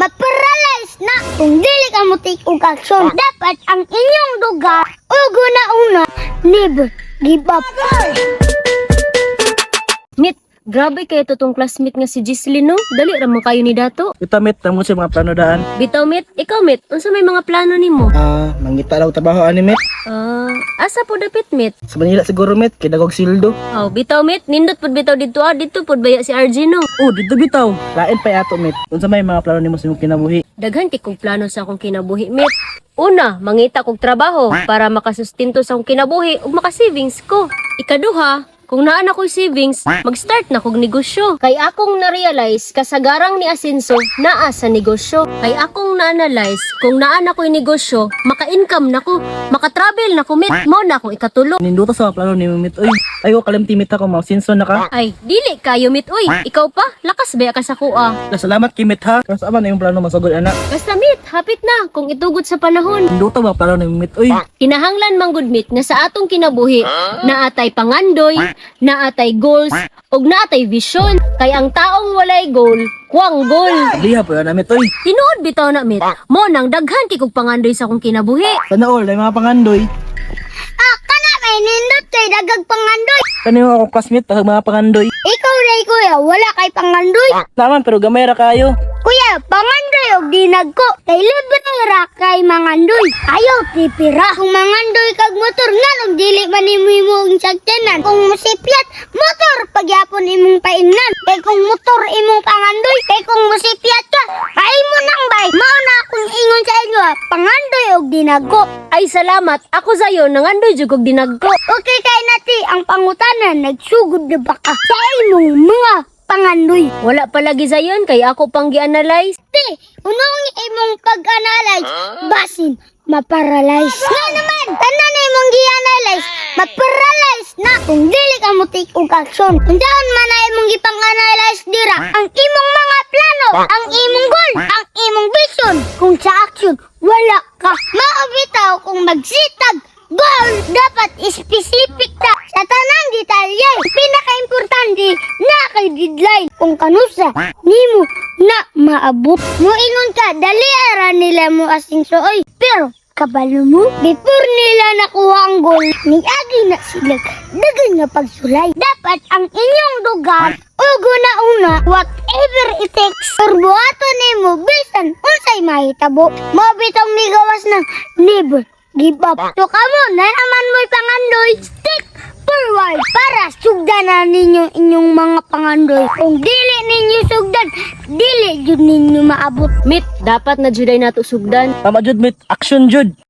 maparalyze na kung dili ka mo take og action. Dapat ang inyong duga ugo na una, never give up. Mit, grabe kayo to tong classmate nga si Gislyn, no? Dali ra mo kayo ni Dato. Ito, Mit, tamo sa mga plano daan. Bitaw, Mit. Ikaw, Mit. Unsa may mga plano nimo? Mangita daw trabaho ani, Mit. Asa po dapit, Mit? Sa Manila siguro, Mit, kidagog sildo. Oh, bitaw, Mit. Nindot pud bitaw dito. Dito pud baya si RG, no? Oh, dito bitaw. Lain pa ato, Mit. Unsa may mga plano nimo sa imong kinabuhi? Daghan kay kong plano sa akong kinabuhi, Mit. Una, mangita kog trabaho para makasustinto sa akong kinabuhi ug maka-savings ko. Ikaduha, kung naa na ko'y savings, mag-start na kog negosyo. Kay akong na-realize, kasagarang ni Asenso, naa sa negosyo. Kay akong na-analyze, kung naa na ko'y negosyo, maka-income na ko, maka-travel na ko, Mit. Mo na akong ikatulo. Ninduta sa mga plano nimo, Mit. Uy, ayo kalimti, Mit, ako. Mausinso na ka. Ay, dili kayo, Mit. Uy, ikaw pa, lakas baya ka sa kuha. Salamat kay Mit, ha. Kasi aman na yung plano masagod, anak. Basta, Mit, hapit na, kung itugod sa panahon. Ninduta ba plano nimo, Mit? Uy, Kinahanglan manggod, Mit, nga sa atong kinabuhi, naatay pangandoy, naatay goals, ug naatay vision. Kay ang taong walay goal, kuwang goal. liha po yan, Mit. Uy, Tinuod bitaw na, Mit. Mo nang daghan kay kog pangandoy sa akong kinabuhi. sana all, ay mga pangandoy. Kana may nindot kay dagag pangandoy. Kanino ako classmate, tasag mga pangandoy. Ikaw ray kuya, wala kay pangandoy. Naman, pero gamay ra kayo. Kuya, pangandoy og dinag ko. Kay libre ra kay mangandoy. Ayaw tipira. Kung mangandoy kag motor nganong dili man nimo imong sakyanan. Kung musipyat, motor pagyapon imong paimnan. Kay kung motor imong pangandoy, kay kung musipyat ka, kay mo nang bay. Mao na akong ingon sa inyo, pangandoy og dinag ko. Ay salamat, ako sayo nangandoy jud kog dinagko. Okay kay nati ang pangutanan nagsugod na ba ka sa imong mga pangandoy. Wala palagi sayon kay ako pang gi-analyze. Ti, unong imong pag-analyze, basin, maparalyze. Nga naman, tanan na imong gi-analyze, maparalyze na kung dili ka mo take og action. Unsaon man na imong gipang-analyze dira, ang imong mga plano, ang imong goal, ang imong vision. Kung sa action, wala ka. Maabitaw kung magsitag, goal dapat specific ta sa tanang detalye. Pinaka-importante na kay deadline. Kung kanusa, nimo na maabot. Moingon ka, dali ara nila mo asing suoy. Pero, kabalo mo, before nila nakuha ang goal, niagi na sila dagan nga pagsulay. Dapat ang inyong dugar, ugo na una, whatever it takes. Perbuhato nimo, bisan unsay mahitabo. Mabitong migawas ng never give up. So kamo, na naman mo'y pangandoy, stick forward para sugdanan ninyo inyong mga pangandoy. Kung dili ninyo sugdan, dili jud ninyo maabot. Mit, dapat na juday nato sugdan. Tama, Jud, Mit. Action, Jud.